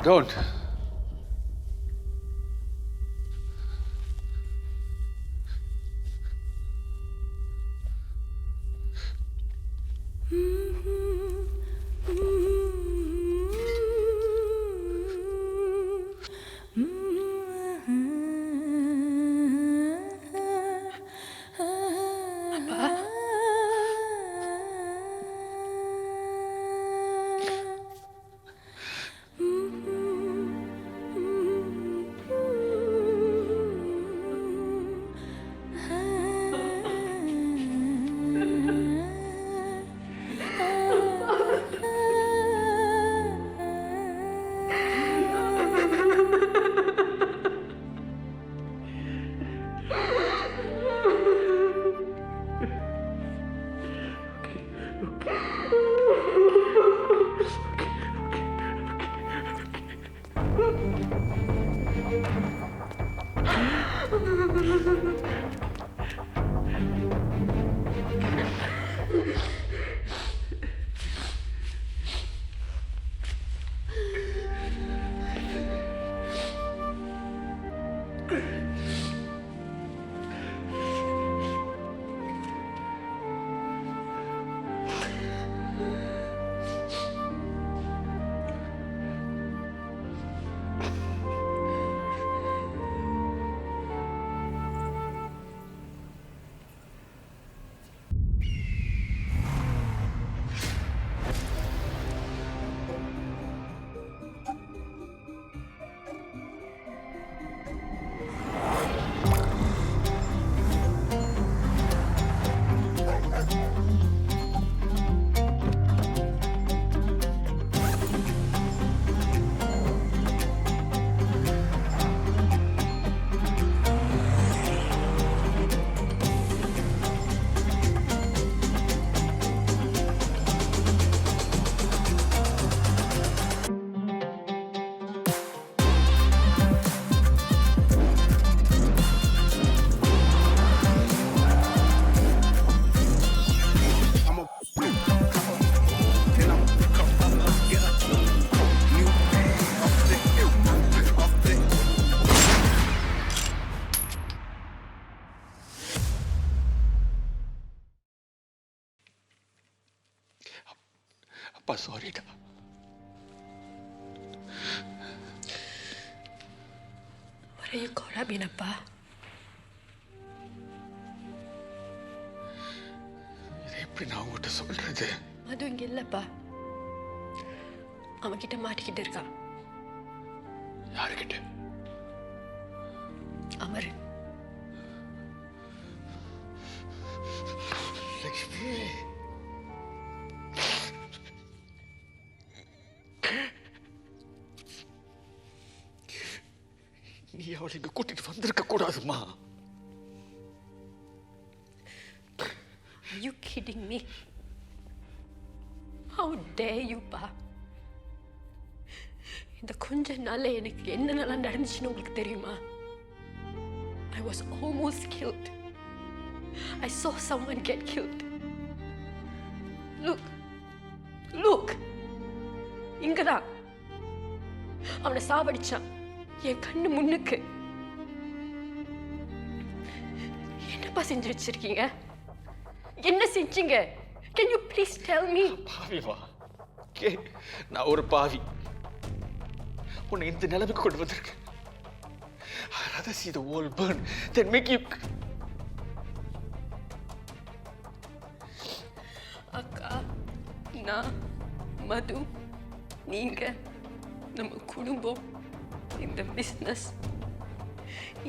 Don't. அப்பா சாரிடா. What are you caught up in, அப்பா? இதை எப்படி நான் உங்ககிட்ட சொல்றது? மது இங்க இல்லப்பா. அவன்கிட்ட மாட்டிக்கிட்டு இருக்கான். யாருக்கிட்ட? அமரன். லக்ஷ்மி, நீ அவளை இங்க கூட்டிட்டு வந்திருக்க கூடாதுமா. Are you kidding me? How dare you, pa? இந்த கொஞ்ச நாள்ல எனக்கு என்னென்னலாம் நடந்துச்சுன்னு உங்களுக்கு தெரியுமா? I was almost killed. I saw someone get killed. Look. இங்கதான் அவனை சாவடிச்சான் என் கண்ணு முன்னுக்கு. என்னப்பா செஞ்சு வச்சிருக்கீங்க? என்ன செஞ்சீங்க? Can you please tell me? பாவிவா, நான் ஒரு பாவி. உன்னை இந்த நிலைமைக்கு கொண்டு வந்திருக்கேன். I'd rather see the world burn than make you. அக்கா, நான், மது, நீங்க, நம்ம குடும்பம், இந்த பிசினஸ்,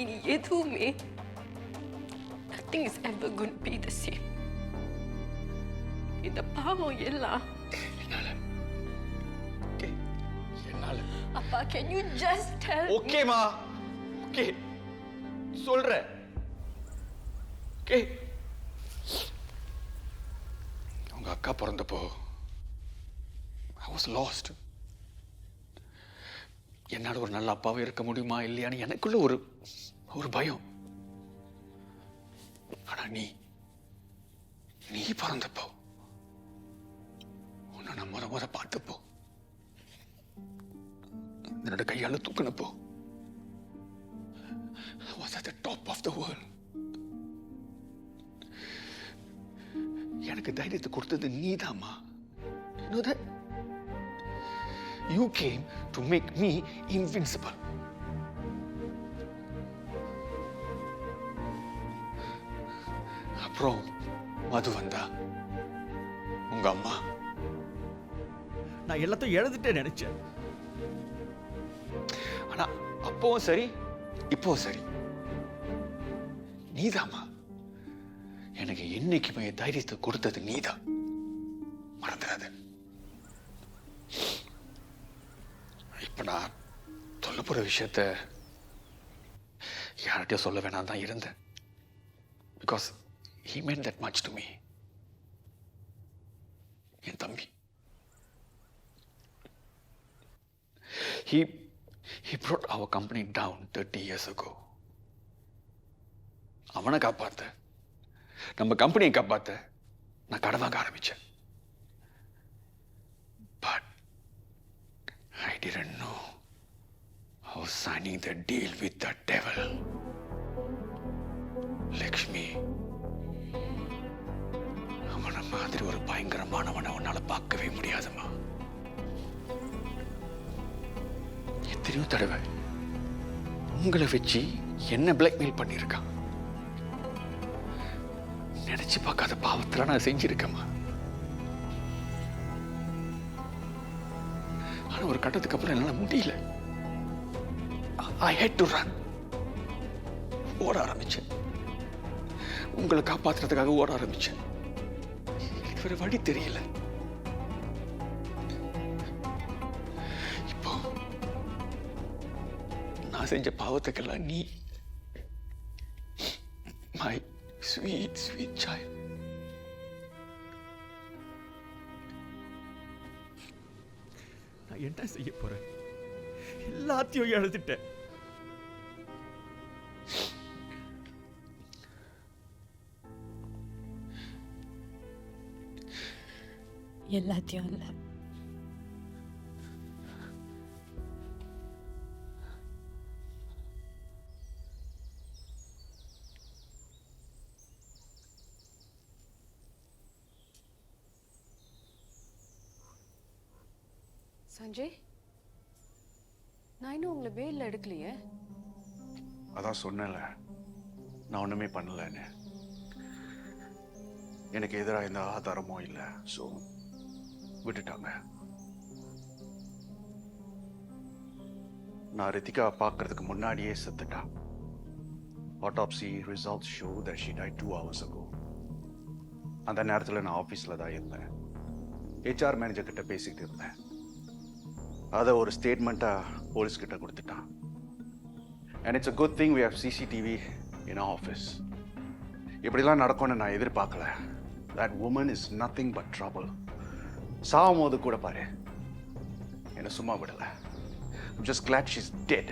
இனி எதுவுமே nothing is ever going to be the same. இந்த பாவம் எல்லாம் என்னால. அப்பா, can you just tell me? ஓகேமா, ஓகே சொல்றேன். ஓகே, உங்க அக்கா பிறந்தப்போ I was lost. என்னால ஒரு நல்ல அப்பாவே இருக்க முடியுமா இல்லையான்னு எனக்குள்ள ஒரு பயம். ஆனா நீ பிறந்தப்போ உன்னை நான் முத பார்த்தப்போ என்னோட கையால தூக்கினப்போ was at the top of the world. எனக்கு தைரியத்தை கொடுத்தது நீதாம்மா. You know that? You came to make me invincible. அப்புறம் மது வந்தா, உங்க அம்மா. நான் எல்லாத்தையும் எழுதிட்டே நினைச்சேன். ஆனா அப்பவும் சரி இப்பவும் சரி நீதாம்மா எனக்கு என்னைக்குமே தைரியத்தை கொடுத்தது நீதான். மறந்துடாத. இப்ப நான் சொல்ல போற விஷயத்த யார்கிட்டயும் சொல்ல வேணாம் தான் இருந்தேன். Because he meant that much to me. என் தம்பி. He brought our company down 30 years ago. அவனை காப்பாத்த, நம்ம கம்பெனியை காப்பாத்த நான் கடன் வாங்க ஆரம்பிச்சேன். But I didn't know I was signing the deal with the devil. Lakshmi, அவன மாதிரி ஒரு பயங்கரமானவனை உன்னால பார்க்கவே முடியாதுமா. எத்தனையோ தடவை உங்களை வச்சு என்ன பிளாக்மெயில் பண்ணியிருக்கான். நினைச்சு பார்க்காத பாவத்துல நான் செஞ்சிருக்கேம்மா. ஆனா ஒரு கட்டத்துக்கு அப்புறம் என்னால முடியல. I had to run. ஓட ஆரம்பிச்சேன். உங்களை காப்பாத்துறதுக்காக ஓட ஆரம்பிச்சேன். எனக்கு வேற வழி தெரியல. இப்போ நான் செஞ்ச பாவத்துக்கெல்லாம் நீ, my sweet, sweet child. நான் என்ன செய்ய போறேன்? எல்லாத்தையும் எழுதிட்டேன். எல்லாத்தையும் இல்ல, சஞ்சய், நான் இன்னும் உங்களை வேலில் எடுக்கலையே. அதான் சொன்னேன்ல, நான் ஒன்றுமே பண்ணலன்னு. எனக்கு எதிராக எந்த ஆதாரமும் இல்லை. ஸோ விட்டுட்டாங்க. நான் ரித்திகா பார்க்கறதுக்கு முன்னாடியே செத்துட்டா. Autopsy results show that she died 2 hours ago. அந்த நேரத்தில் நான் ஆஃபீஸில் தான் இருந்தேன். ஹெச்ஆர் மேனேஜர் கிட்ட பேசிக்கிட்டு இருந்தேன். அதை ஒரு ஸ்டேட்மெண்ட்டாக போலீஸ்கிட்ட கொடுத்துட்டான். And it's a good thing we have CCTV in our office. இப்படிலாம் நடக்கும்னு நான் எதிர்பார்க்கல. That woman is nothing but trouble. சாவும் போது கூட பாரு என்னை சும்மா விடல. I'm just glad she's dead.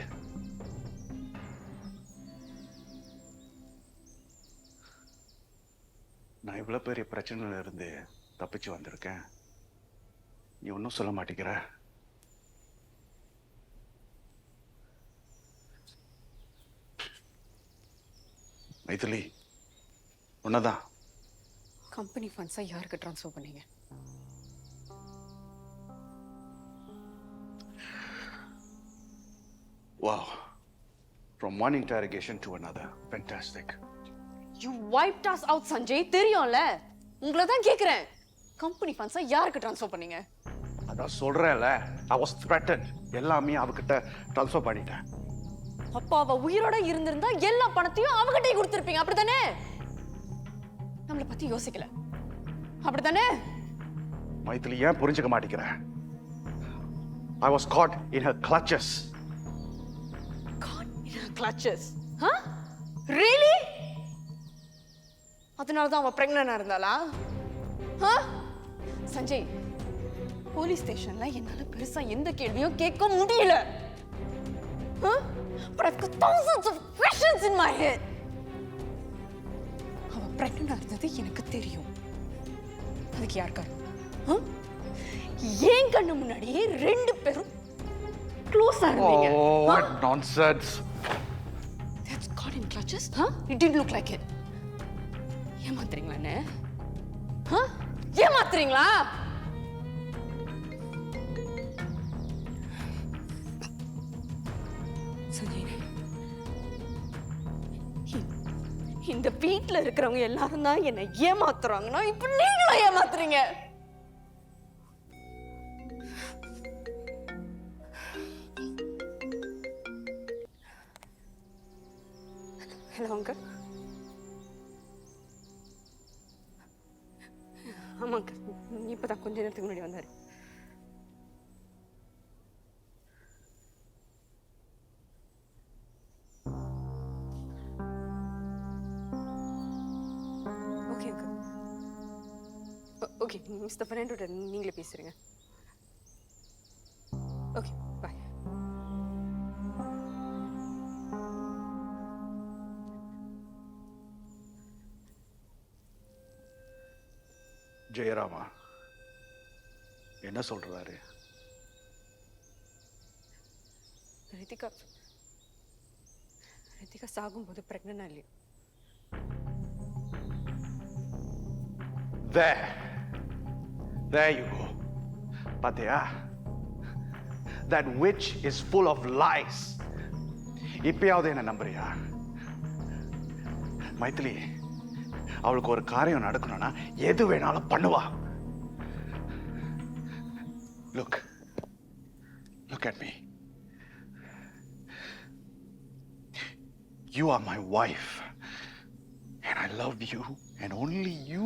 நான் இவ்வளோ பெரிய பிரச்சனையில இருந்து தப்பிச்சு வந்திருக்கேன். நீ ஒன்றும் சொல்ல மாட்டேங்கிற. மைதிலி, உன்னதான் கம்பெனி ஃபண்ட்ஸை யாருக்கு ட்ரான்ஸ்ஃபர் பண்ணீங்க? Wow. From one interrogation to another. Fantastic. You wiped us out, Sanjay. தெரியும்ல, உங்களை தான் கேட்குறேன். கம்பெனி ஃபண்ட்ஸை யாருக்கு ட்ரான்ஸ்ஃபர் பண்ணீங்க? அதான் சொல்றேன்ல, I was threatened. எல்லாமே அவகிட்ட ட்ரான்ஸ்ஃபர் பண்ணிட்டேன். அப்பா அவ உயிரோட இருந்திருந்தா எல்லா பணத்தையும் அவகிட்டே கொடுத்துருப்பீங்க, அப்படித்தானே? நம்மளை பத்தி யோசிக்கல, அப்படித்தானே? மைதிலி, ஏன் புரிஞ்சுக்க மாட்டேங்கிற? I was caught in her clutches. Caught in her clutches? Huh? Really? அதனால தான் அவ பிரெக்னன்ட்டா இருந்தாளா? சஞ்சய், போலீஸ் ஸ்டேஷன்ல என்னால பெருசா எந்த கேள்வியும் கேட்க முடியல. But I've got thousands of questions in my head. அவ பிரெக்னன்ட்டா இருந்தது எனக்கு தெரியும். அதுக்கு யார் காரணம்? ஏன் கண்ணு முன்னாடியே 2 பேரும் க்ளோஸ் க்ளோஸா இருந்தீங்க. Oh, what nonsense. That's caught in clutches? Huh? It didn't look like it. ஏமாத்துறீங்களா என்ன? Huh? ஏமாத்துறீங்களா? சஞ்சய், இந்த வீட்ல இருக்கிறவங்க எல்லாரும் தான் என்ன ஏமாத்துறாங்கன்னா இப்ப நீங்களும் ஏமாத்துறீங்க. Hello uncle. ஆமா அங்கிள், இப்பதான் கொஞ்ச நேரத்துக்கு முன்னாடி வந்தாரு. Okay uncle. ஓகே, மிஸ்டர் ஃபெர்னாண்டோட நீங்களே பேசுறீங்க. ஓகே, பாய். ஜெயராமா என்ன சொல்றாரு? ரித்திகா சாகும்போது பிரெக்னன்ட் இல்லையா? There you go. பாத்தியா? That witch is full of lies. இப்பயாவது என்ன நம்புறியா? மைத்திலி, அவளுக்கு ஒரு காரியம் நடக்கணும்னா எது வேணாலும் பண்ணுவா. Look at me. You are my wife and I love you and only you.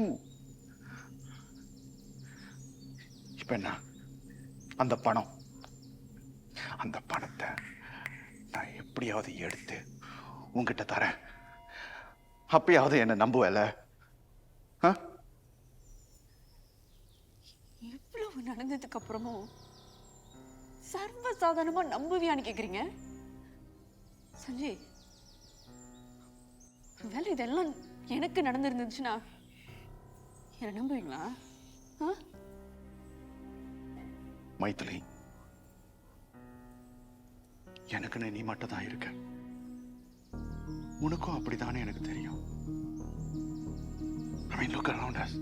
இப்ப என்ன? அந்த பணத்தை நான் எப்படியாவது எடுத்து உன்கிட்ட தரேன். அப்பயாவது என்ன நம்புவல? இவ்வளவு நடந்ததுக்கு அப்புறமும் சர்வசாதாரணமா நம்புவியான்னு கேக்குறீங்க? சஞ்சய், ஒருவேளை இதெல்லாம் எனக்கு நடந்திருந்துச்சுன்னா என்ன நம்புவீங்களா? மைத்திலி, எனக்குன்னு நீ மட்டும் தான் இருக்க. உனக்கும் அப்படித்தானே எனக்கு தெரியும். I mean, look around us.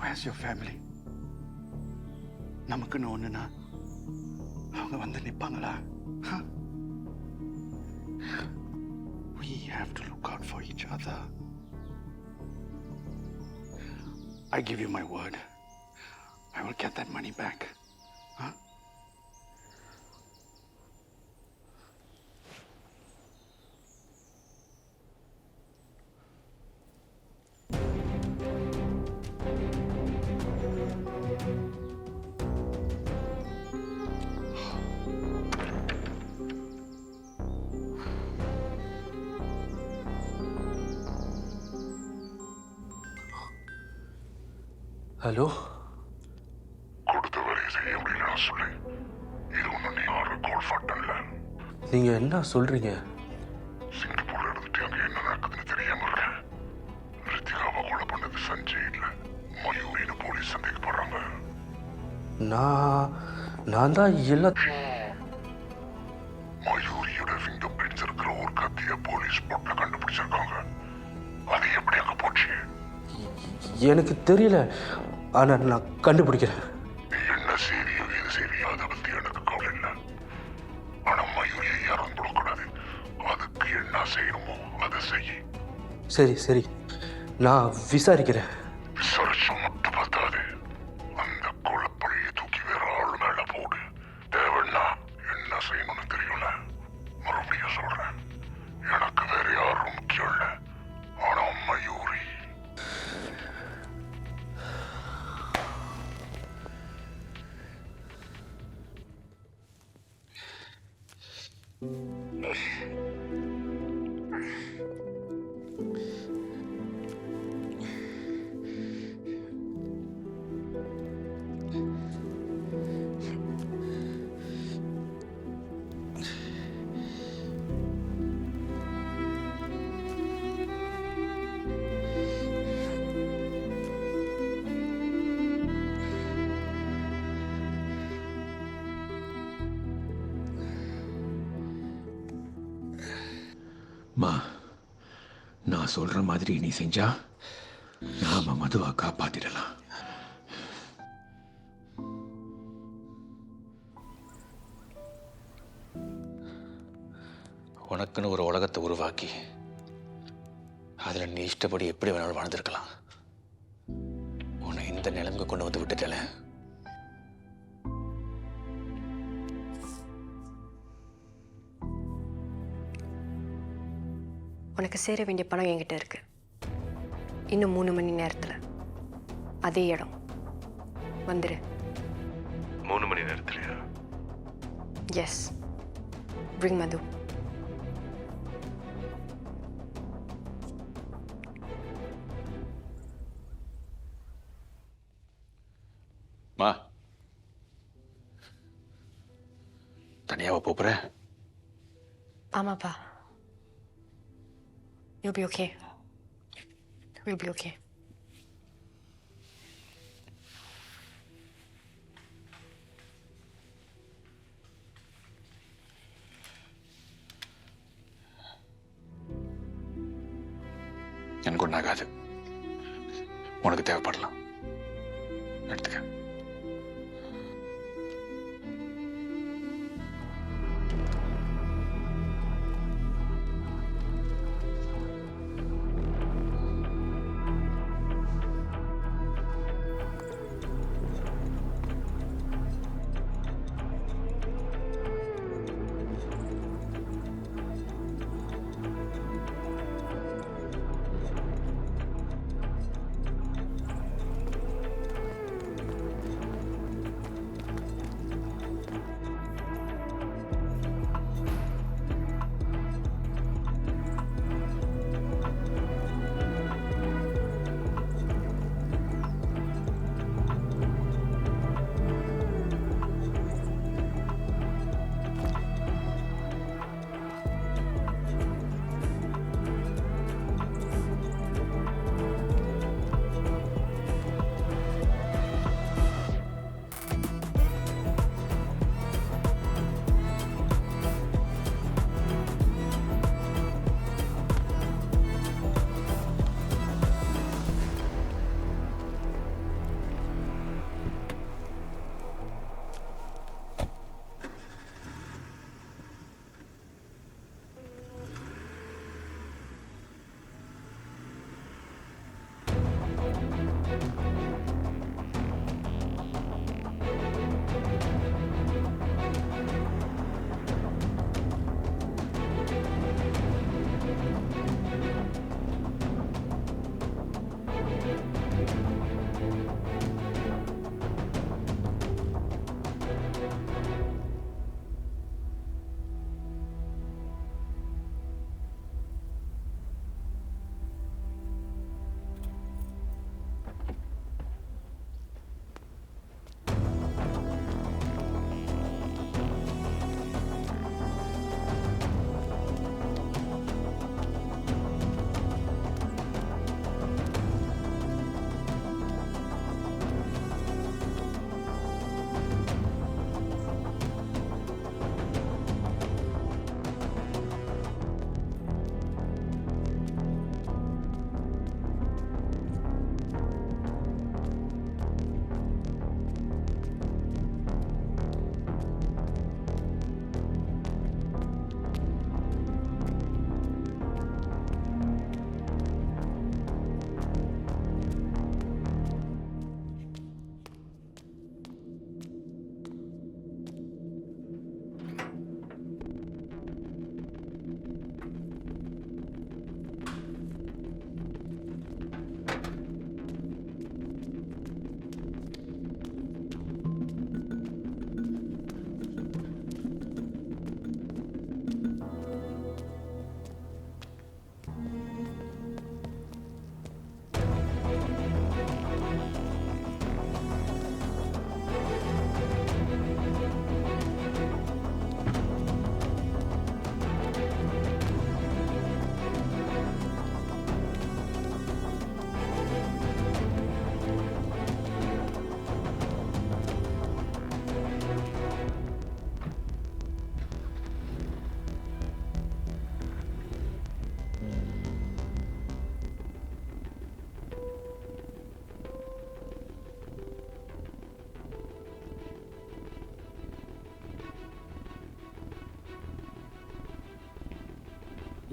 Where's your family? நமக்குன்னு ஒண்ணுனா அவங்க வந்து நிப்பாங்களா? We have to look out for each other. I give you my word. I will get that money back. Huh? Hello, கொடுத்த வரை செய்ய முடியல சொல்லு. இது ஒன்றும் நீ ரெக்கார்ட் பட்டன்ல. நீங்க என்ன சொல்றீங்க? சிங்கப்பூர்ல இருந்துட்டு அங்க என்ன நடக்குதுன்னு தெரியாம இருக்கேன். ரித்திகாவை கொலை பண்ணது சஞ்சய் இல்ல, மயூரின்னு போலீஸ் சந்தேகப்படுறாங்க. நான் தான் எல்லா மயூரியோட ஃபிங்கர் பிரிண்ட்ஸ் இருக்கிற ஒரு கத்திய போலீஸ் பொட்டை கண்டுபிடிச்சிருக்காங்க. அது எப்படி அங்க போச்சு? எனக்கு தெரியல, ஆனா நான் கண்டுபிடிக்கிறேன். நீ என்ன சரியோ எது சரியோ அதை பத்தி எனக்கு கவலை இல்லை. ஆனா மயூரியை யாரும் தொடக்கூடாது. அதுக்கு என்ன செய்யணுமோ அதை செய்ய. சரி, நான் விசாரிக்கிறேன். விசாரிச்சு மட்டும் பார்த்தாது, அந்த கொலைப்பழியை தூக்கி வேற ஆள் மேல போடு. தேவைன்னா என்ன செய்யணும்னு தெரியல. மறுபடியும் சொல்றேன், எனக்கு வேற யாரும் முக்கியம் இல்லை. ஆனா மயூரி. மா, நான் சொல்ற மாதிரி நீ செஞ்சா நாம மதுவை காப்பாத்திடலாம். உனக்குன்னு ஒரு உலகத்தை உருவாக்கி அதுல நீ இஷ்டப்படி எப்படி வேணாலும் வாழ்ந்திருக்கலாம். உன்னை இந்த நிலைமைக்கு கொண்டு வந்து விட்டுட்டல. உனக்கு சேர வேண்டிய பணம் என்கிட்ட இருக்கு. இன்னும் 3 மணி நேரத்தில் அதே இடம் வந்துரு. 3 மணி நேரத்துலயா? எஸ், bring மது. மா, தனியாவா போற? ஆமாப்பா. You'll be okay. We'll be okay. எனக்கு ஒன்றும் ஆகாது. உனக்கு தேவைப்படலாம், எடுத்துக்க.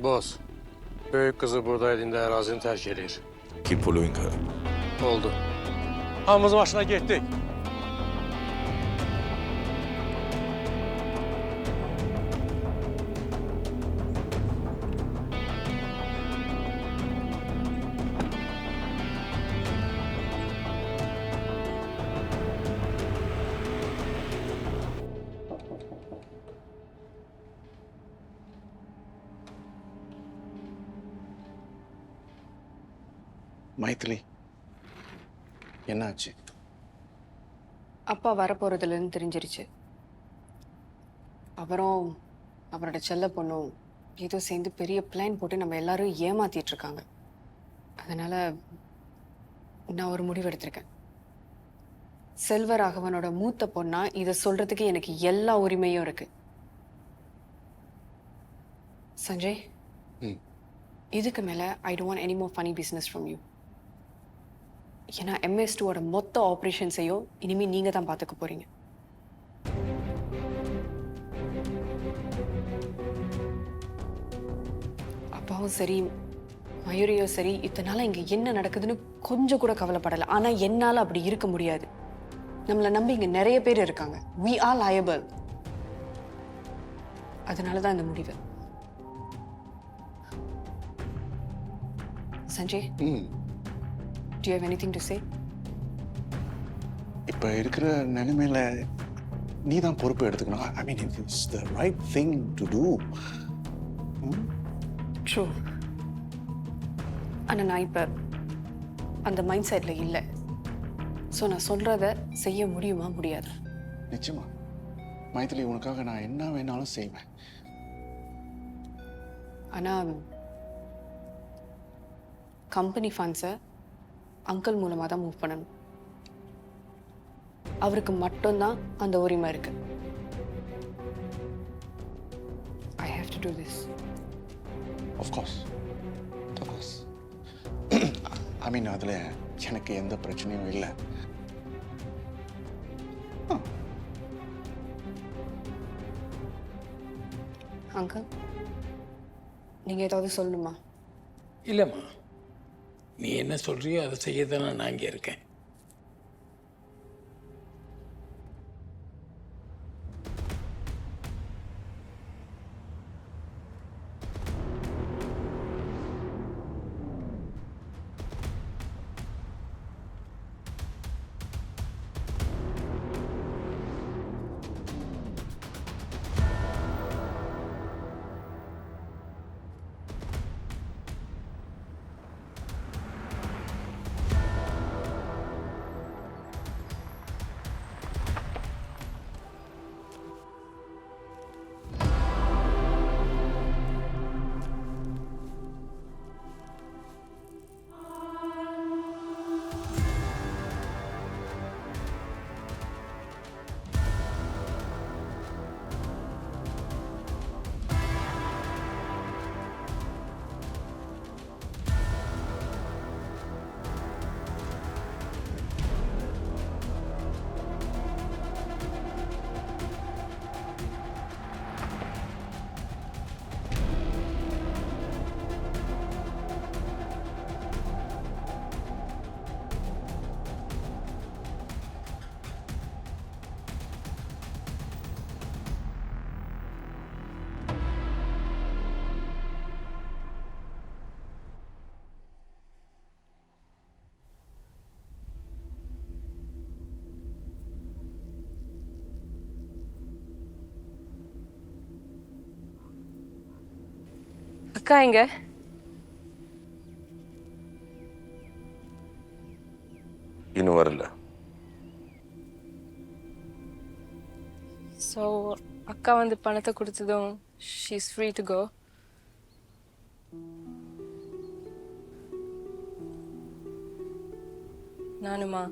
Boz, büyük kızı buradaydığında arazini terk edir. Keep following her. Oldu. Hamımız başına gittik. Maithili என்னாச்சு? அப்பா வரப்போறதுலன்னு தெரிஞ்சிருச்சு. அவரும் அவரோட செல்ல பொண்ணும் ஏதோ சேர்ந்து பெரிய பிளான் போட்டு நம்ம எல்லாரும் ஏமாத்திட்டு இருக்காங்க. அதனால நான் ஒரு முடிவு எடுத்திருக்கேன். செல்வராகவனோட மூத்த பொண்ணா இதை சொல்றதுக்கு எனக்கு எல்லா உரிமையும் இருக்கு. சஞ்சய், இதுக்கு மேல I don't want any more funny business from you. ஏன்னா MS2ஓட மொத்த ஆப்ரேஷன்ஸையும் இனிமே நீங்க தான் பார்த்துக்க போறீங்க. அப்பாவும் சரி மயூரியும் சரி இத்தனால இங்க என்ன நடக்குதுன்னு கொஞ்சம் கூட கவலைப்படல. ஆனா என்னால அப்படி இருக்க முடியாது. நம்மளை நம்பி இங்க நிறைய பேர் இருக்காங்க. we are liable. அதனாலதான் இந்த முடிவு. Sanjay, do you have anything to say? இப்போ இருக்கிற நிலைமையில நீ தான் பொறுப்பு எடுத்துக்கணும். I mean it's the right thing to do. True. ஆனா நான் இப்ப அந்த மைண்ட் செட்ல இல்லை. ஸோ நான் சொல்றத செய்ய முடியுமா முடியாது? நிச்சயமா மைதிலி, உனக்காக நான் என்ன வேணாலும் செய்வேன். ஆனா கம்பெனி ஃபண்ட்ஸை அங்கிள் மூலமா தான் மூவ் பண்ணணும். அவருக்கு மட்டும்தான் அந்த உரிமை இருக்கு. I have to do this. Of course, of course. I mean அதில் எனக்கு எந்த பிரச்சனையும் இல்லை. அங்கிள், நீங்க ஏதாவது சொல்லணுமா? இல்லைம்மா, நீ என்ன சொல்றியோ அதை செய்யத்தானே நான் இங்கே இருக்கேன். அக்கா எங்க? இன்னும் வரல. ஸோ அக்கா வந்து பணத்தை கொடுத்ததும் she is free to go. நானுமா?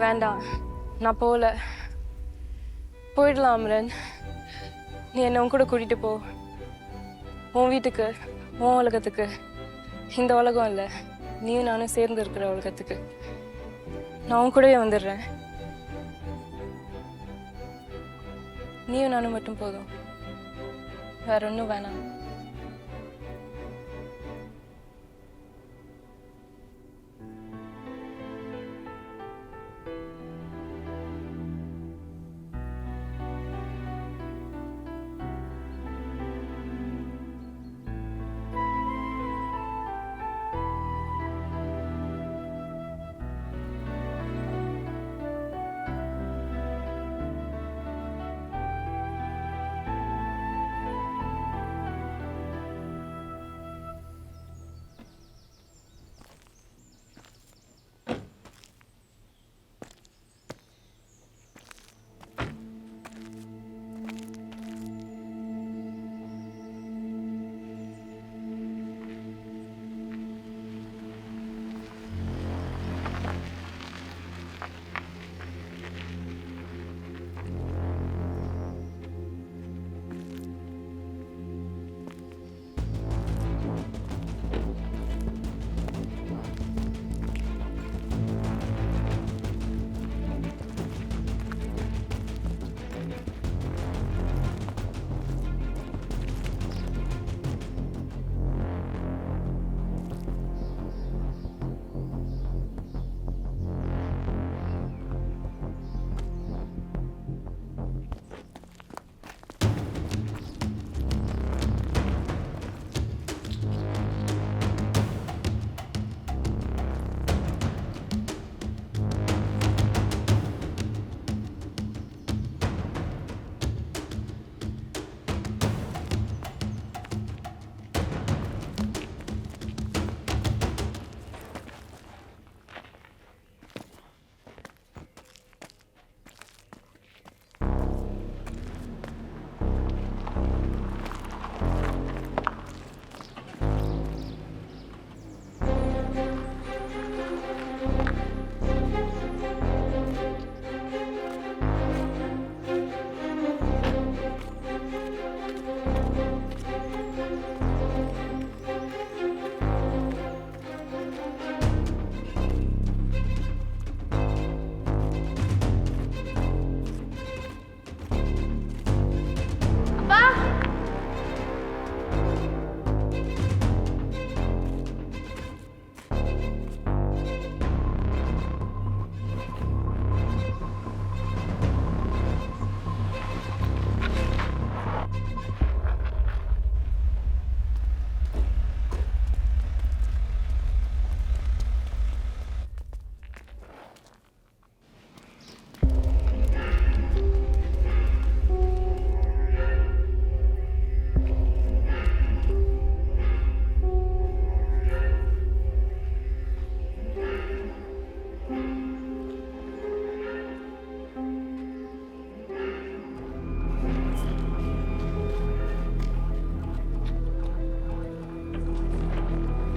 வேண்டாம், நான் போகல. போயிடலாம் அமரன். நீ என்னை உன் கூட கூட்டிகிட்டு போ. உன் வீட்டுக்கு, உன் உலகத்துக்கு. இந்த உலகம் இல்லை, நீயும் நானும் சேர்ந்து இருக்கிற உலகத்துக்கு. நான் உன் கூடவே வந்துடுறேன். நீயும் நானும் மட்டும் போதும், வேற ஒன்றும் வேணாம்.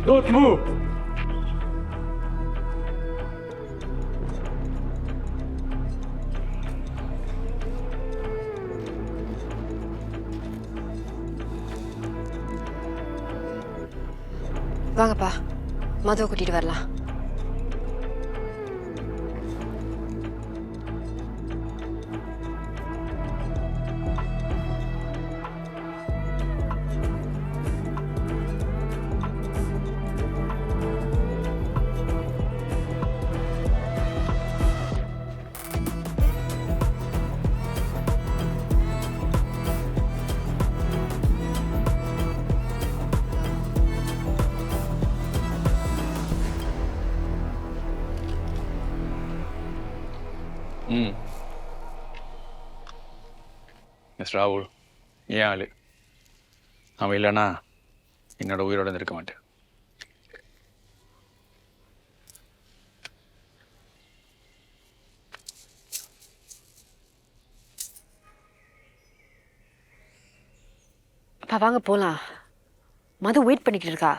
Don't move! வாங்கப்பா, மதுவை கூட்டிட்டு வரலாம். மிஸ்டர் ராகுல் ஏன் ஆளு அவன் இல்லைன்னா என்னோட உயிரோட இருக்க மாட்டேன். அப்பா வாங்க போலாம். மது வெயிட் பண்ணிக்கிட்டு இருக்கா.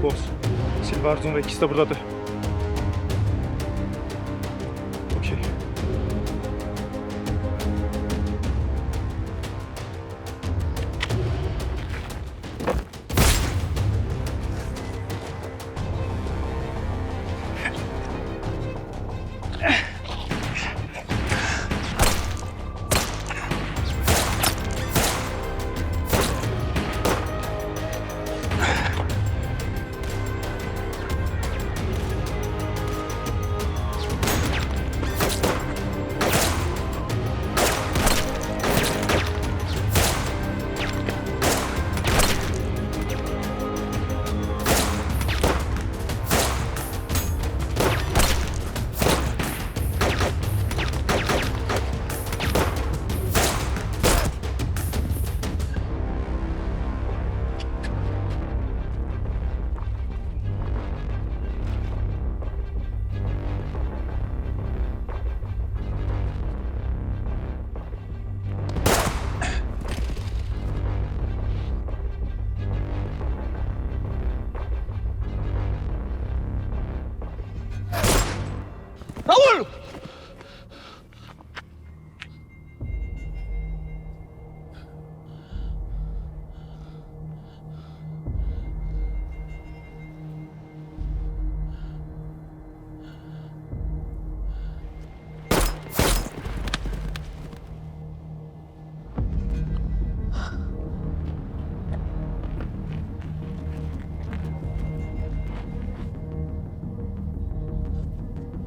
Boss, Silva Arzum ve ikisi de buradadır. Okey. Raul!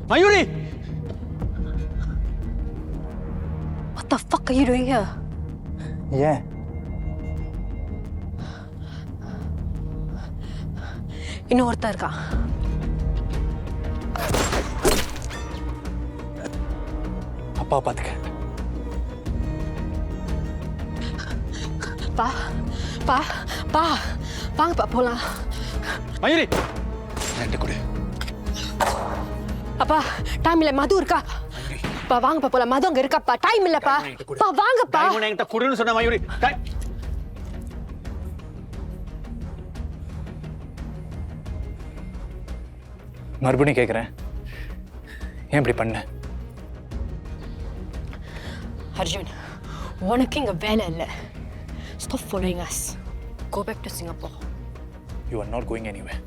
Mayuri! What the fuck are you doing here? ஏன் இன்னும் ஒருத்தன் இருக்கான். அப்பா பார்த்துக்க. பா பா பா வாங்கப்பா போலாம். மயூரி ரெண்டு கொடு. அப்பா டைம் இல்ல, மது இருக்கா? பா வாங்கப்பா போலாம், மது அங்க இருக்காப்பா. டைம் இல்லப்பா. பா வாங்கப்பா. டைம் என்கிட்ட கொடுன்னு சொன்ன மயூரி. மறுபடியும் கேட்குறேன், ஏன் இப்படி பண்ண? அர்ஜுன், உனக்கு இங்க வேலை இல்லை. Stop following us. Go back to Singapore. You are not going anywhere.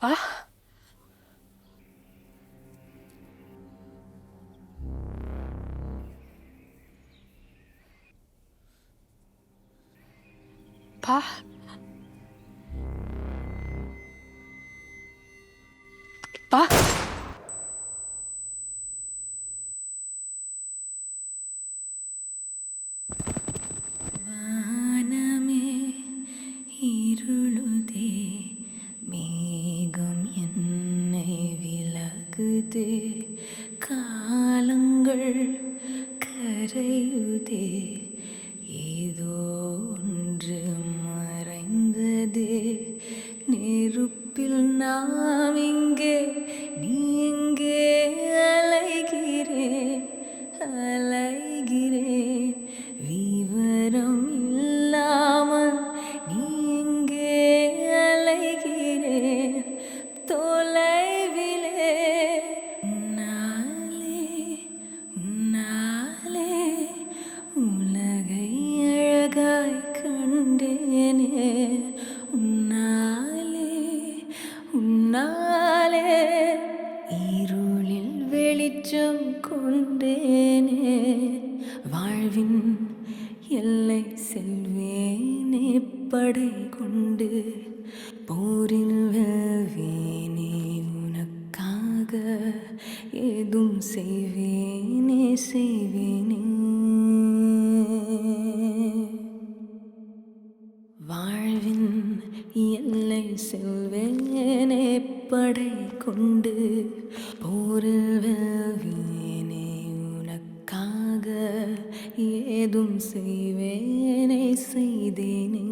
பா பா பா வானமே இருளுதே, மேகம் என்னை விலகுதே, காலங்கள் கரையுதே, ஏதோ ஒன்று மறைந்ததே, நெருப்பில் நாம் இங்கே, நீ எங்கே, அலைகிறேன் அலைகிறேன், விவரம் இல்லாமல் நீ எங்கே, அலைகிறேன் தொலைவிலே, உன்னாலே உன்னாலே உலகை அழகாய் கண்டேனே, உன்னாலே உன்னாலே இருளில் வெளிச்சம் கொண்டேனே, வாழ்வின் எல்லை செல்வேனே, படை கொண்டு போரில் வெல்வேனே, உனக்காக ஏதும் செய்வேனே செய்வேனே, வாழ்வின் எல்லை செல்வேனே, படை கொண்டு போரில் வெல்வேனே, உனக்காக ஏதும் செய்வேனே செய்தேனே.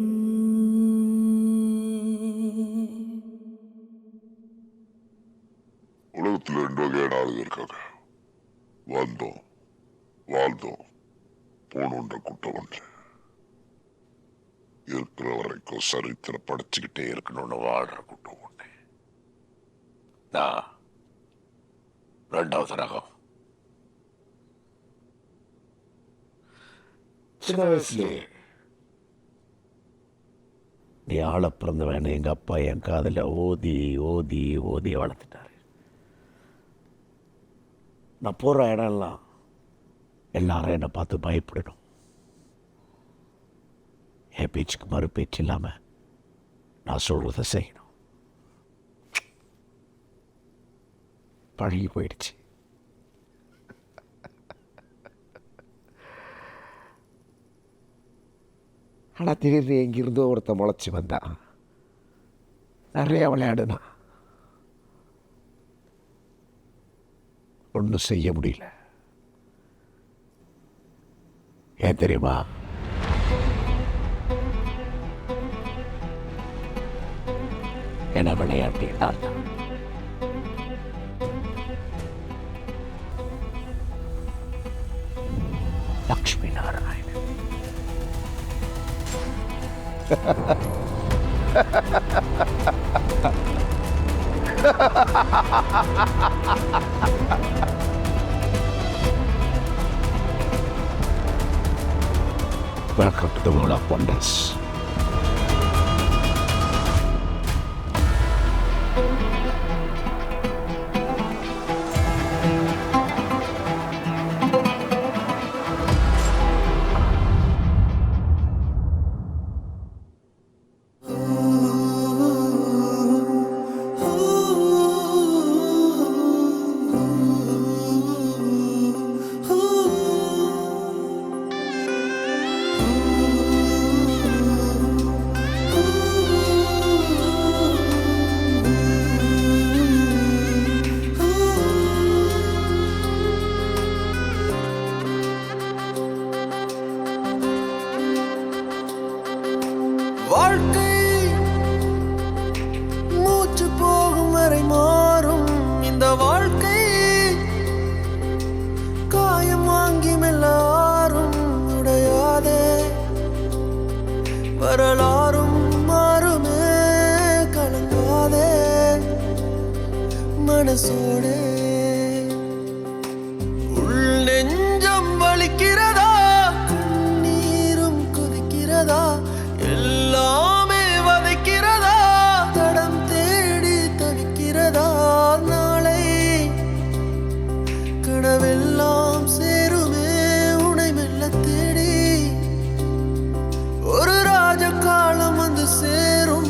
உலகத்தில் 2 வகையான ஆளுங்க இருக்காங்க. வந்தோம் வாழ்ந்தோம் போணுன்ற குட்டம் ஒன்று இருக்கிற வரைக்கும் சரித்திரம் படைச்சுக்கிட்டே இருக்கணும்னு வாழ்ற குட்டம் ஒன்று. நான் 2வது ரகம். சின்ன வயசுலே நீ ஆள பிறந்தவன் எங்க அப்பா என் காதில் ஓதி ஓதி ஓதி வளர்த்துட்டாரு. நான் போகிற இடம்லாம் எல்லாரும் என்னை பார்த்து பயப்படணும். என் பேச்சுக்கு மறு பேச்சு இல்லாமல் நான் சொல்கிறத செய்யணும். பழகி போயிடுச்சு. ஆனால் திடீர்னு எங்கிருந்தோ ஒருத்த முளைச்சி வந்தான். நிறைய விளையாடுனா ஒன்றும் செய்ய முடியல. ஏன் தெரியுமா? என்ன விளையாட்டினா Lakshmi Narayanan. Welcome to the world of wonders. வாழ்க்கை மூச்சு போகும் வரை மாறும் இந்த வாழ்க்கை. காயம் வாங்கி மெல்லாரும் உடையாதே வரலாறும் மாறுமே கலங்காதே மனசோடு. உள் நெஞ்சம் வலிக்கிறதா கண்ணீரும் கொதிக்கிறதா எல்லாமே வதைக்கிறதா தடம் தேடி தவிக்கிறதா நாளை கனவெல்லாம் சேருமே உனை மெல்ல தேடி ஒரு ராஜ காலம் வந்து சேரும்.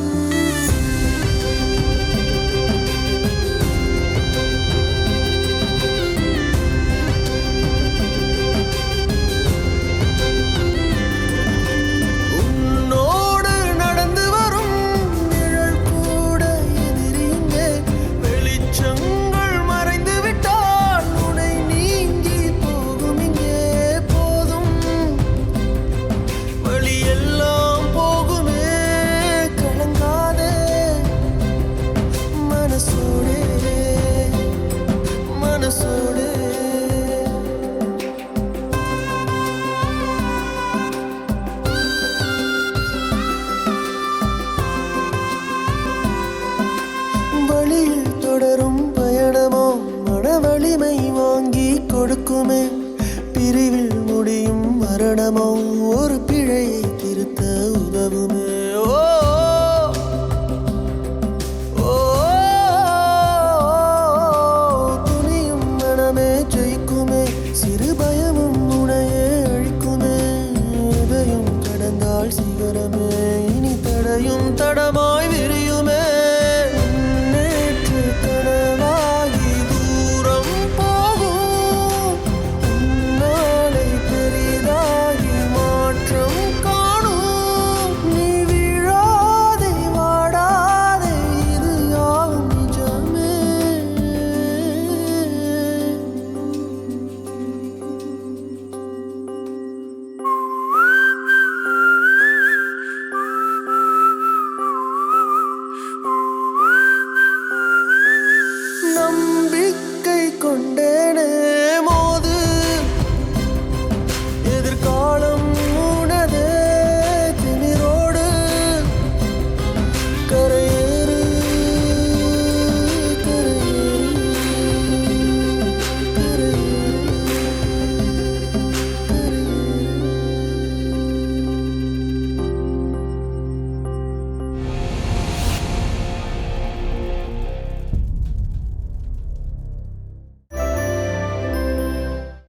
வழியில் தொடரும் பயணமோ மனவலிமை வாங்கி கொடுக்குமே. பிரிவில் முடியும் மரணமோ ஒரு பிழையை